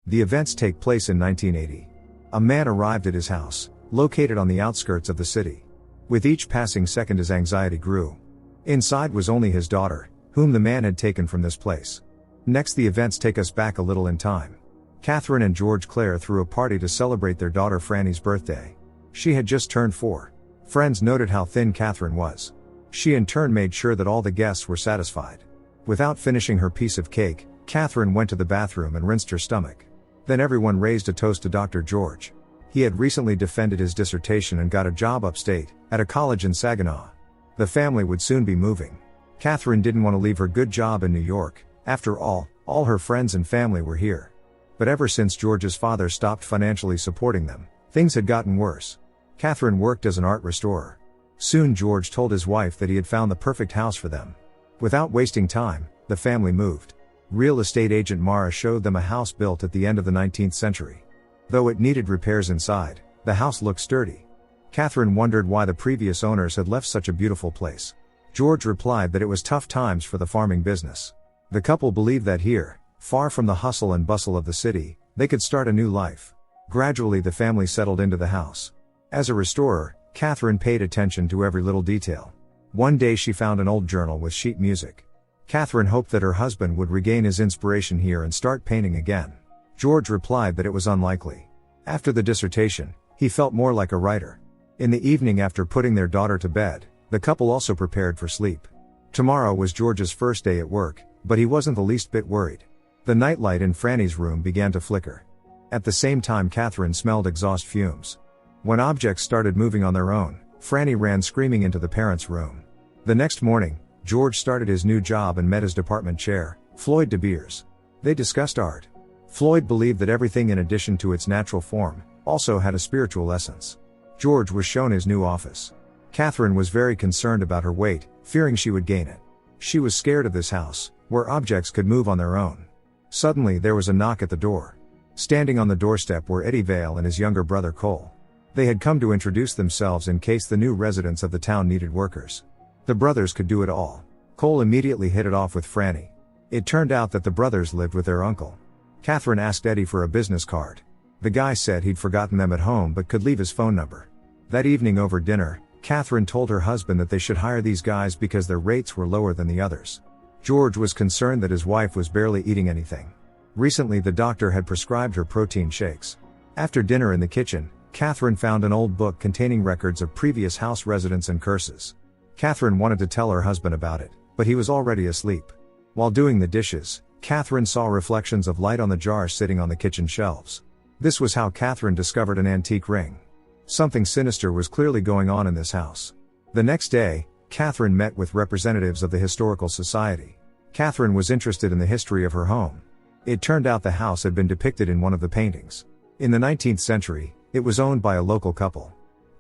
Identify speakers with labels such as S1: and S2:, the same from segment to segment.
S1: The events take place in 1980. A man arrived at his house, located on the outskirts of the city. With each passing second his anxiety grew. Inside was only his daughter, whom the man had taken from this place. Next the events take us back a little in time. Catherine and George Clare threw a party to celebrate their daughter Franny's birthday. She had just turned 4. Friends noted how thin Catherine was. She in turn made sure that all the guests were satisfied. Without finishing her piece of cake, Catherine went to the bathroom and rinsed her stomach. Then everyone raised a toast to Dr. George. He had recently defended his dissertation and got a job upstate, at a college in Saginaw. The family would soon be moving. Catherine didn't want to leave her good job in New York. After all her friends and family were here. But ever since George's father stopped financially supporting them, things had gotten worse. Catherine worked as an art restorer. Soon George told his wife that he had found the perfect house for them. Without wasting time, the family moved. Real estate agent Mara showed them a house built at the end of the 19th century. Though it needed repairs inside, the house looked sturdy. Catherine wondered why the previous owners had left such a beautiful place. George replied that it was tough times for the farming business. The couple believed that here, far from the hustle and bustle of the city, they could start a new life. Gradually the family settled into the house. As a restorer, Catherine paid attention to every little detail. One day she found an old journal with sheet music. Catherine hoped that her husband would regain his inspiration here and start painting again. George replied that it was unlikely. After the dissertation, he felt more like a writer. In the evening after putting their daughter to bed, the couple also prepared for sleep. Tomorrow was George's first day at work, but he wasn't the least bit worried. The nightlight in Franny's room began to flicker. At the same time Catherine smelled exhaust fumes. When objects started moving on their own, Franny ran screaming into the parents' room. The next morning, George started his new job and met his department chair, Floyd De Beers. They discussed art. Floyd believed that everything in addition to its natural form, also had a spiritual essence. George was shown his new office. Catherine was very concerned about her weight, fearing she would gain it. She was scared of this house, where objects could move on their own. Suddenly there was a knock at the door. Standing on the doorstep were Eddie Vale and his younger brother Cole. They had come to introduce themselves in case the new residents of the town needed workers. The brothers could do it all. Cole immediately hit it off with Franny. It turned out that the brothers lived with their uncle. Catherine asked Eddie for a business card. The guy said he'd forgotten them at home but could leave his phone number. That evening over dinner, Catherine told her husband that they should hire these guys because their rates were lower than the others. George was concerned that his wife was barely eating anything. Recently the doctor had prescribed her protein shakes. After dinner in the kitchen, Catherine found an old book containing records of previous house residents and curses. Catherine wanted to tell her husband about it, but he was already asleep. While doing the dishes, Catherine saw reflections of light on the jars sitting on the kitchen shelves. This was how Catherine discovered an antique ring. Something sinister was clearly going on in this house. The next day, Catherine met with representatives of the Historical Society. Catherine was interested in the history of her home. It turned out the house had been depicted in one of the paintings. In the 19th century, it was owned by a local couple.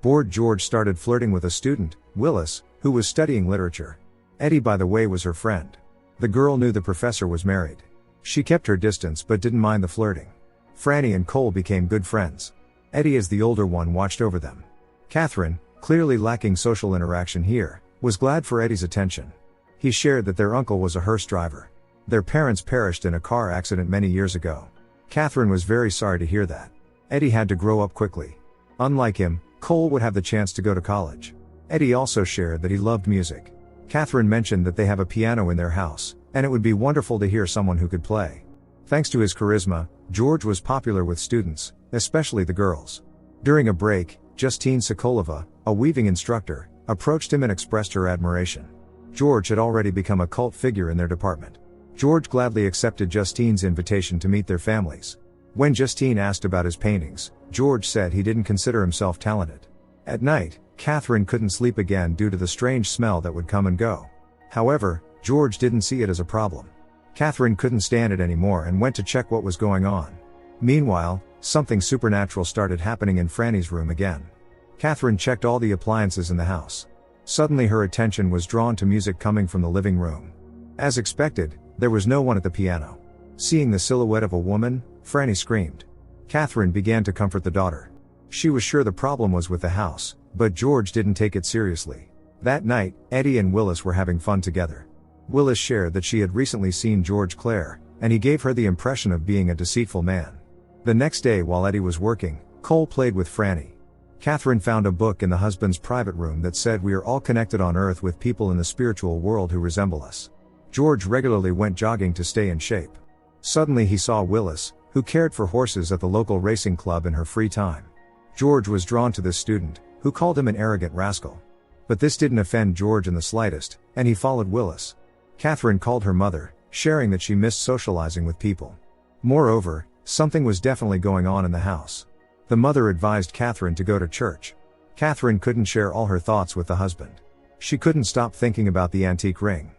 S1: Bored George started flirting with a student, Willis, who was studying literature. Eddie, by the way, was her friend. The girl knew the professor was married. She kept her distance but didn't mind the flirting. Franny and Cole became good friends. Eddie, as the older one, watched over them. Catherine, clearly lacking social interaction here, was glad for Eddie's attention. He shared that their uncle was a hearse driver. Their parents perished in a car accident many years ago. Catherine was very sorry to hear that. Eddie had to grow up quickly. Unlike him, Cole would have the chance to go to college. Eddie also shared that he loved music. Catherine mentioned that they have a piano in their house, and it would be wonderful to hear someone who could play. Thanks to his charisma, George was popular with students, especially the girls. During a break, Justine Sokolova, a weaving instructor, approached him and expressed her admiration. George had already become a cult figure in their department. George gladly accepted Justine's invitation to meet their families. When Justine asked about his paintings, George said he didn't consider himself talented. At night, Catherine couldn't sleep again due to the strange smell that would come and go. However, George didn't see it as a problem. Catherine couldn't stand it anymore and went to check what was going on. Meanwhile, something supernatural started happening in Franny's room again. Catherine checked all the appliances in the house. Suddenly her attention was drawn to music coming from the living room. As expected, there was no one at the piano. Seeing the silhouette of a woman, Franny screamed. Catherine began to comfort the daughter. She was sure the problem was with the house, but George didn't take it seriously. That night, Eddie and Willis were having fun together. Willis shared that she had recently seen George Clare, and he gave her the impression of being a deceitful man. The next day while Eddie was working, Cole played with Franny. Catherine found a book in the husband's private room that said we are all connected on earth with people in the spiritual world who resemble us. George regularly went jogging to stay in shape. Suddenly he saw Willis, who cared for horses at the local racing club in her free time. George was drawn to this student, who called him an arrogant rascal. But this didn't offend George in the slightest, and he followed Willis. Catherine called her mother, sharing that she missed socializing with people. Moreover, something was definitely going on in the house. The mother advised Catherine to go to church. Catherine couldn't share all her thoughts with the husband. She couldn't stop thinking about the antique ring.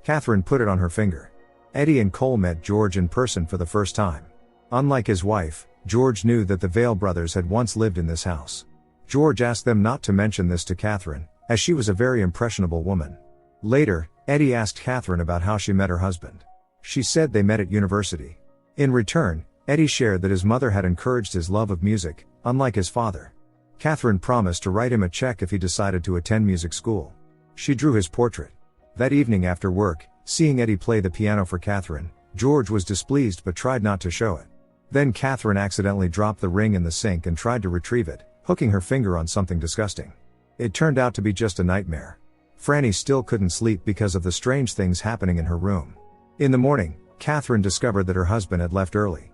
S1: Catherine put it on her finger. Eddie and Cole met George in person for the first time. Unlike his wife, George knew that the Vale brothers had once lived in this house. George asked them not to mention this to Catherine, as she was a very impressionable woman. Later, Eddie asked Catherine about how she met her husband. She said they met at university. In return, Eddie shared that his mother had encouraged his love of music, unlike his father. Catherine promised to write him a check if he decided to attend music school. She drew his portrait. That evening after work, seeing Eddie play the piano for Catherine, George was displeased but tried not to show it. Then Catherine accidentally dropped the ring in the sink and tried to retrieve it, hooking her finger on something disgusting. It turned out to be just a nightmare. Franny still couldn't sleep because of the strange things happening in her room. In the morning, Catherine discovered that her husband had left early.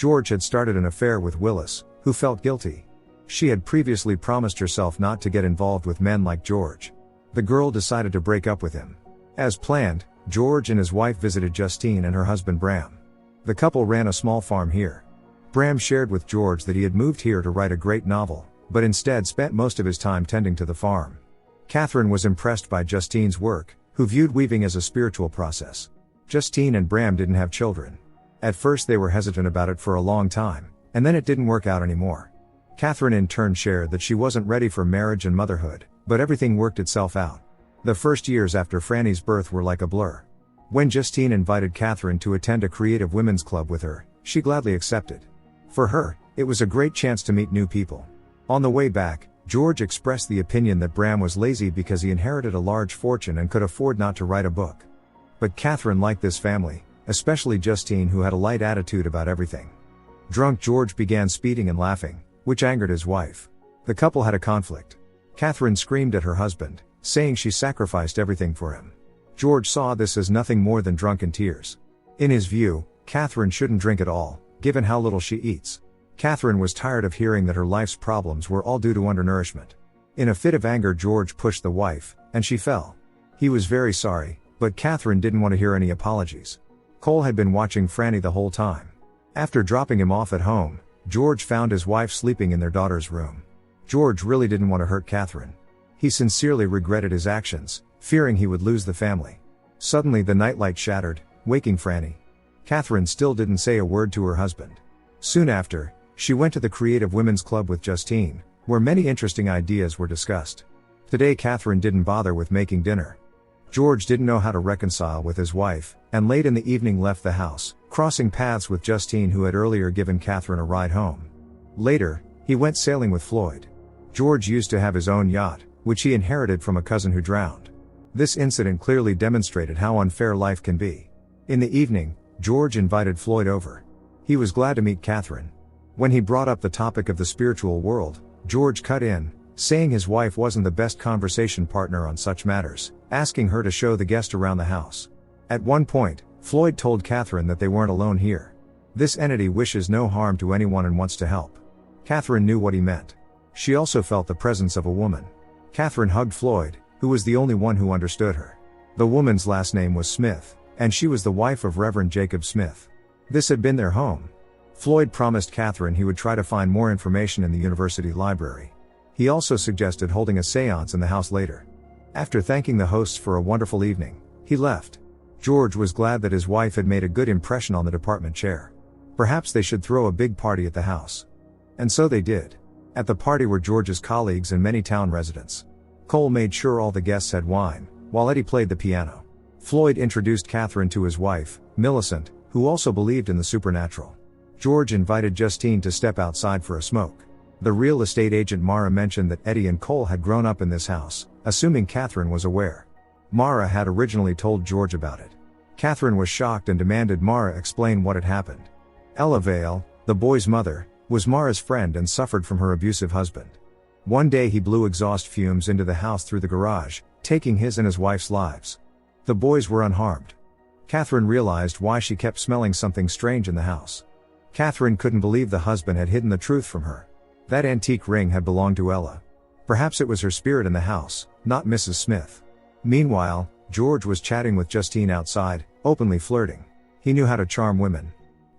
S1: George had started an affair with Willis, who felt guilty. She had previously promised herself not to get involved with men like George. The girl decided to break up with him. As planned, George and his wife visited Justine and her husband Bram. The couple ran a small farm here. Bram shared with George that he had moved here to write a great novel, but instead spent most of his time tending to the farm. Catherine was impressed by Justine's work, who viewed weaving as a spiritual process. Justine and Bram didn't have children. At first they were hesitant about it for a long time, and then it didn't work out anymore. Catherine in turn shared that she wasn't ready for marriage and motherhood, but everything worked itself out. The first years after Franny's birth were like a blur. When Justine invited Catherine to attend a creative women's club with her, she gladly accepted. For her, it was a great chance to meet new people. On the way back, George expressed the opinion that Bram was lazy because he inherited a large fortune and could afford not to write a book. But Catherine liked this family, especially Justine, who had a light attitude about everything. Drunk George began speeding and laughing, which angered his wife. The couple had a conflict. Catherine screamed at her husband, saying she sacrificed everything for him. George saw this as nothing more than drunken tears. In his view, Catherine shouldn't drink at all, given how little she eats. Catherine was tired of hearing that her life's problems were all due to undernourishment. In a fit of anger, George pushed the wife, and she fell. He was very sorry, but Catherine didn't want to hear any apologies. Cole had been watching Franny the whole time. After dropping him off at home, George found his wife sleeping in their daughter's room. George really didn't want to hurt Catherine. He sincerely regretted his actions, fearing he would lose the family. Suddenly the nightlight shattered, waking Franny. Catherine still didn't say a word to her husband. Soon after, she went to the Creative Women's Club with Justine, where many interesting ideas were discussed. Today Catherine didn't bother with making dinner. George didn't know how to reconcile with his wife, and late in the evening left the house, crossing paths with Justine, who had earlier given Catherine a ride home. Later, he went sailing with Floyd. George used to have his own yacht, which he inherited from a cousin who drowned. This incident clearly demonstrated how unfair life can be. In the evening, George invited Floyd over. He was glad to meet Catherine. When he brought up the topic of the spiritual world, George cut in, saying his wife wasn't the best conversation partner on such matters, asking her to show the guest around the house. At one point, Floyd told Catherine that they weren't alone here. This entity wishes no harm to anyone and wants to help. Catherine knew what he meant. She also felt the presence of a woman. Catherine hugged Floyd, who was the only one who understood her. The woman's last name was Smith, and she was the wife of Reverend Jacob Smith. This had been their home. Floyd promised Catherine he would try to find more information in the university library. He also suggested holding a séance in the house later. After thanking the hosts for a wonderful evening, he left. George was glad that his wife had made a good impression on the department chair. Perhaps they should throw a big party at the house. And so they did. At the party were George's colleagues and many town residents. Cole made sure all the guests had wine, while Eddie played the piano. Floyd introduced Catherine to his wife, Millicent, who also believed in the supernatural. George invited Justine to step outside for a smoke. The real estate agent Mara mentioned that Eddie and Cole had grown up in this house, assuming Catherine was aware. Mara had originally told George about it. Catherine was shocked and demanded Mara explain what had happened. Ella Vale, the The boy's mother was Mara's friend and suffered from her abusive husband. One day he blew exhaust fumes into the house through the garage, taking his and his wife's lives. The boys were unharmed. Catherine realized why she kept smelling something strange in the house. Catherine couldn't believe the husband had hidden the truth from her. That antique ring had belonged to Ella. Perhaps it was her spirit in the house, not Mrs. Smith. Meanwhile, George was chatting with Justine outside, openly flirting. He knew how to charm women.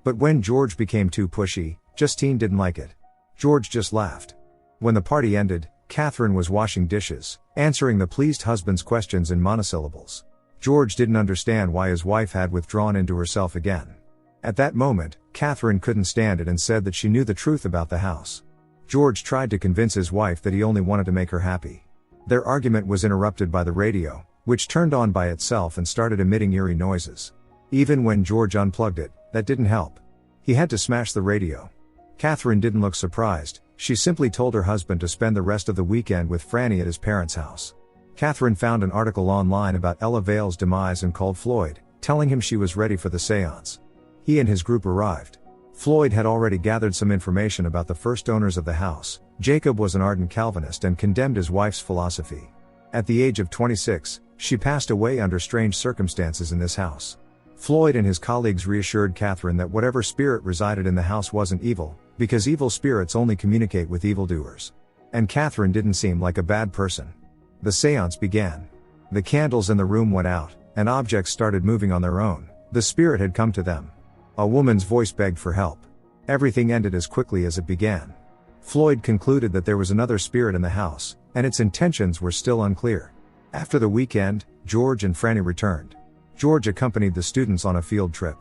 S1: But when George became too pushy, Justine didn't like it. George just laughed. When the party ended, Catherine was washing dishes, answering the pleased husband's questions in monosyllables. George didn't understand why his wife had withdrawn into herself again. At that moment, Catherine couldn't stand it and said that she knew the truth about the house. George tried to convince his wife that he only wanted to make her happy. Their argument was interrupted by the radio, which turned on by itself and started emitting eerie noises. Even when George unplugged it, that didn't help. He had to smash the radio. Catherine didn't look surprised. She simply told her husband to spend the rest of the weekend with Franny at his parents' house. Catherine found an article online about Ella Vale's demise and called Floyd, telling him she was ready for the seance. He and his group arrived. Floyd had already gathered some information about the first owners of the house. Jacob was an ardent Calvinist and condemned his wife's philosophy. At the age of 26, she passed away under strange circumstances in this house. Floyd and his colleagues reassured Catherine that whatever spirit resided in the house wasn't evil, because evil spirits only communicate with evildoers. And Catherine didn't seem like a bad person. The seance began. The candles in the room went out, and objects started moving on their own. The spirit had come to them. A woman's voice begged for help. Everything ended as quickly as it began. Floyd concluded that there was another spirit in the house, and its intentions were still unclear. After the weekend, George and Franny returned. George accompanied the students on a field trip.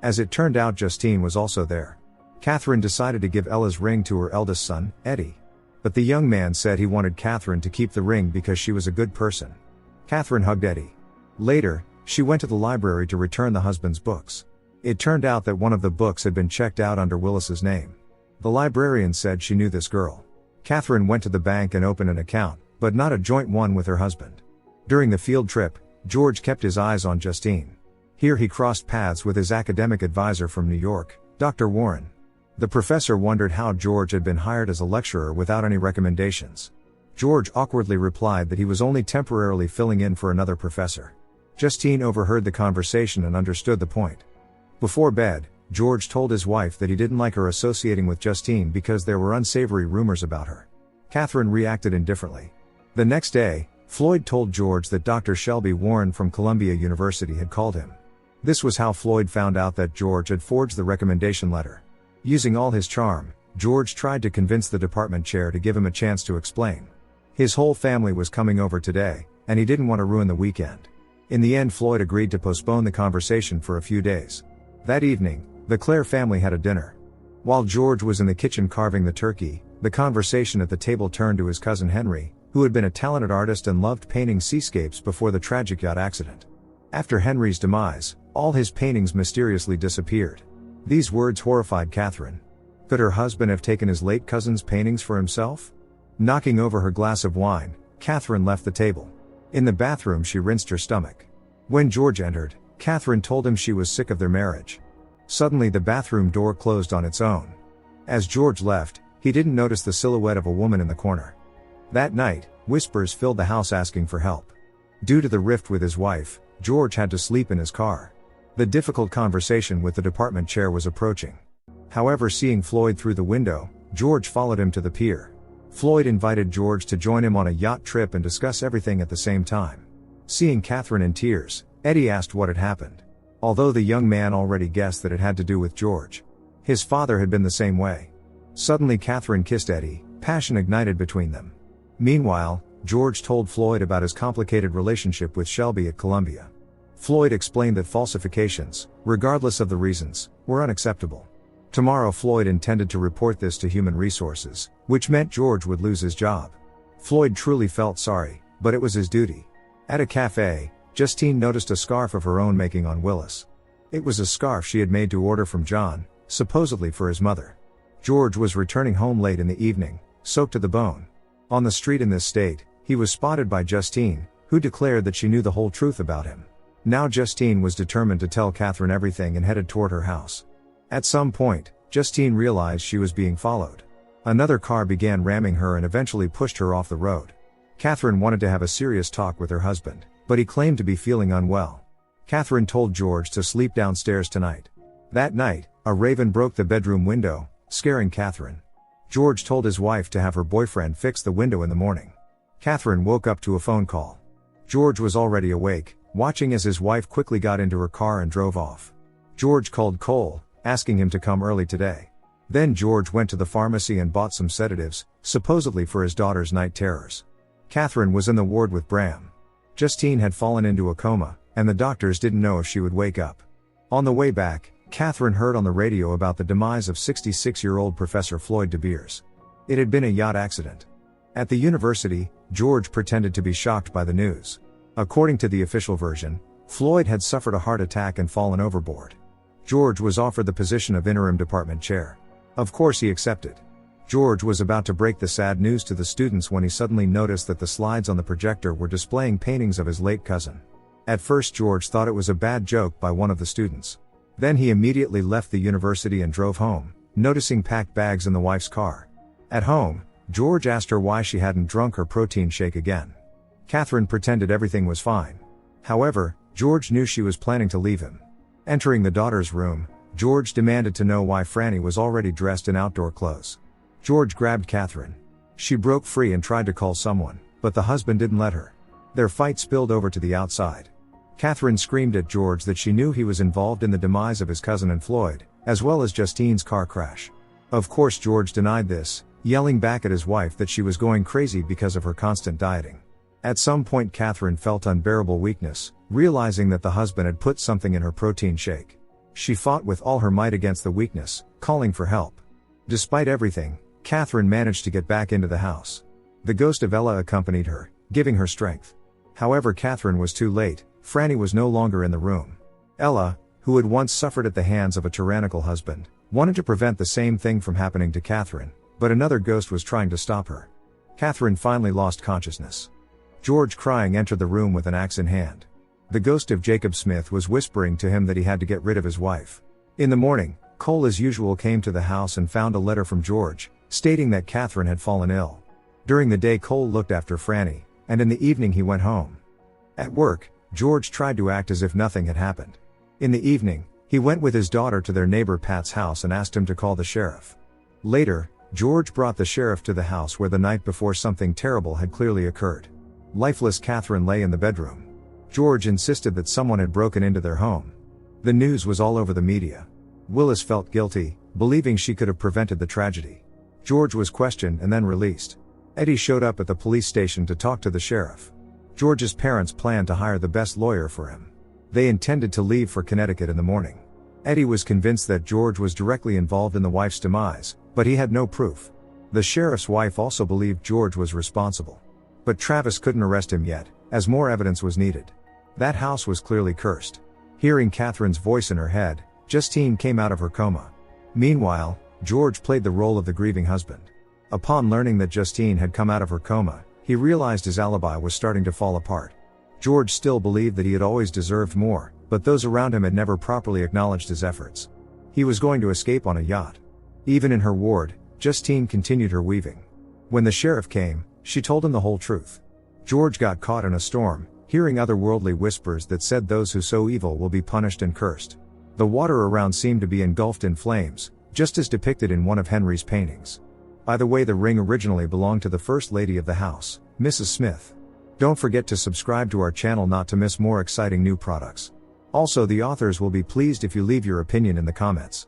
S1: As it turned out, Justine was also there. Catherine decided to give Ella's ring to her eldest son, Eddie. But the young man said he wanted Catherine to keep the ring because she was a good person. Catherine hugged Eddie. Later, she went to the library to return the husband's books. It turned out that one of the books had been checked out under Willis's name. The librarian said she knew this girl. Catherine went to the bank and opened an account, but not a joint one with her husband. During the field trip, George kept his eyes on Justine. Here he crossed paths with his academic advisor from New York, Dr. Warren. The professor wondered how George had been hired as a lecturer without any recommendations. George awkwardly replied that he was only temporarily filling in for another professor. Justine overheard the conversation and understood the point. Before bed, George told his wife that he didn't like her associating with Justine because there were unsavory rumors about her. Catherine reacted indifferently. The next day, Floyd told George that Dr. Shelby Warren from Columbia University had called him. This was how Floyd found out that George had forged the recommendation letter. Using all his charm, George tried to convince the department chair to give him a chance to explain. His whole family was coming over today, and he didn't want to ruin the weekend. In the end, Floyd agreed to postpone the conversation for a few days. That evening, the Clare family had a dinner. While George was in the kitchen carving the turkey, the conversation at the table turned to his cousin Henry, who had been a talented artist and loved painting seascapes before the tragic yacht accident. After Henry's demise, all his paintings mysteriously disappeared. These words horrified Catherine. Could her husband have taken his late cousin's paintings for himself? Knocking over her glass of wine, Catherine left the table. In the bathroom, she rinsed her stomach. When George entered, Catherine told him she was sick of their marriage. Suddenly, the bathroom door closed on its own. As George left, he didn't notice the silhouette of a woman in the corner. That night, whispers filled the house asking for help. Due to the rift with his wife, George had to sleep in his car. The difficult conversation with the department chair was approaching. However, seeing Floyd through the window, George followed him to the pier. Floyd invited George to join him on a yacht trip and discuss everything at the same time. Seeing Catherine in tears, Eddie asked what had happened. Although the young man already guessed that it had to do with George. His father had been the same way. Suddenly Catherine kissed Eddie, passion ignited between them. Meanwhile, George told Floyd about his complicated relationship with Shelby at Columbia. Floyd explained that falsifications, regardless of the reasons, were unacceptable. Tomorrow Floyd intended to report this to Human Resources, which meant George would lose his job. Floyd truly felt sorry, but it was his duty. At a cafe, Justine noticed a scarf of her own making on Willis. It was a scarf she had made to order from John, supposedly for his mother. George was returning home late in the evening, soaked to the bone. On the street in this state, he was spotted by Justine, who declared that she knew the whole truth about him. Now Justine was determined to tell Catherine everything and headed toward her house. At some point, Justine realized she was being followed. Another car began ramming her and eventually pushed her off the road. Catherine wanted to have a serious talk with her husband, but he claimed to be feeling unwell. Catherine told George to sleep downstairs tonight. That night, a raven broke the bedroom window, scaring Catherine. George told his wife to have her boyfriend fix the window in the morning. Catherine woke up to a phone call. George was already awake, watching as his wife quickly got into her car and drove off. George called Cole, asking him to come early today. Then George went to the pharmacy and bought some sedatives, supposedly for his daughter's night terrors. Catherine was in the ward with Bram. Justine had fallen into a coma, and the doctors didn't know if she would wake up. On the way back, Catherine heard on the radio about the demise of 66-year-old Professor Floyd de Beers. It had been a yacht accident. At the university, George pretended to be shocked by the news. According to the official version, Floyd had suffered a heart attack and fallen overboard. George was offered the position of interim department chair. Of course he accepted. George was about to break the sad news to the students when he suddenly noticed that the slides on the projector were displaying paintings of his late cousin. At first George thought it was a bad joke by one of the students. Then he immediately left the university and drove home, noticing packed bags in the wife's car. At home, George asked her why she hadn't drunk her protein shake again. Catherine pretended everything was fine. However, George knew she was planning to leave him. Entering the daughter's room, George demanded to know why Franny was already dressed in outdoor clothes. George grabbed Catherine. She broke free and tried to call someone, but the husband didn't let her. Their fight spilled over to the outside. Catherine screamed at George that she knew he was involved in the demise of his cousin and Floyd, as well as Justine's car crash. Of course George denied this, yelling back at his wife that she was going crazy because of her constant dieting. At some point Catherine felt unbearable weakness, realizing that the husband had put something in her protein shake. She fought with all her might against the weakness, calling for help. Despite everything, Catherine managed to get back into the house. The ghost of Ella accompanied her, giving her strength. However, Catherine was too late. Franny was no longer in the room. Ella, who had once suffered at the hands of a tyrannical husband, wanted to prevent the same thing from happening to Catherine, but another ghost was trying to stop her. Catherine finally lost consciousness. George, crying, entered the room with an axe in hand. The ghost of Jacob Smith was whispering to him that he had to get rid of his wife. In the morning, Cole as usual came to the house and found a letter from George, stating that Catherine had fallen ill. During the day Cole looked after Franny, and in the evening he went home. At work, George tried to act as if nothing had happened. In the evening, he went with his daughter to their neighbor Pat's house and asked him to call the sheriff. Later, George brought the sheriff to the house where the night before something terrible had clearly occurred. Lifeless Catherine lay in the bedroom. George insisted that someone had broken into their home. The news was all over the media. Willis felt guilty, believing she could have prevented the tragedy. George was questioned and then released. Eddie showed up at the police station to talk to the sheriff. George's parents planned to hire the best lawyer for him. They intended to leave for Connecticut in the morning. Eddie was convinced that George was directly involved in the wife's demise, but he had no proof. The sheriff's wife also believed George was responsible. But Travis couldn't arrest him yet, as more evidence was needed. That house was clearly cursed. Hearing Catherine's voice in her head, Justine came out of her coma. Meanwhile, George played the role of the grieving husband. Upon learning that Justine had come out of her coma, he realized his alibi was starting to fall apart. George still believed that he had always deserved more, but those around him had never properly acknowledged his efforts. He was going to escape on a yacht. Even in her ward, Justine continued her weaving. When the sheriff came, she told him the whole truth. George got caught in a storm, hearing otherworldly whispers that said those who sow evil will be punished and cursed. The water around seemed to be engulfed in flames, just as depicted in one of Henry's paintings. By the way, the ring originally belonged to the first lady of the house, Mrs. Smith. Don't forget to subscribe to our channel not to miss more exciting new products. Also, the authors will be pleased if you leave your opinion in the comments.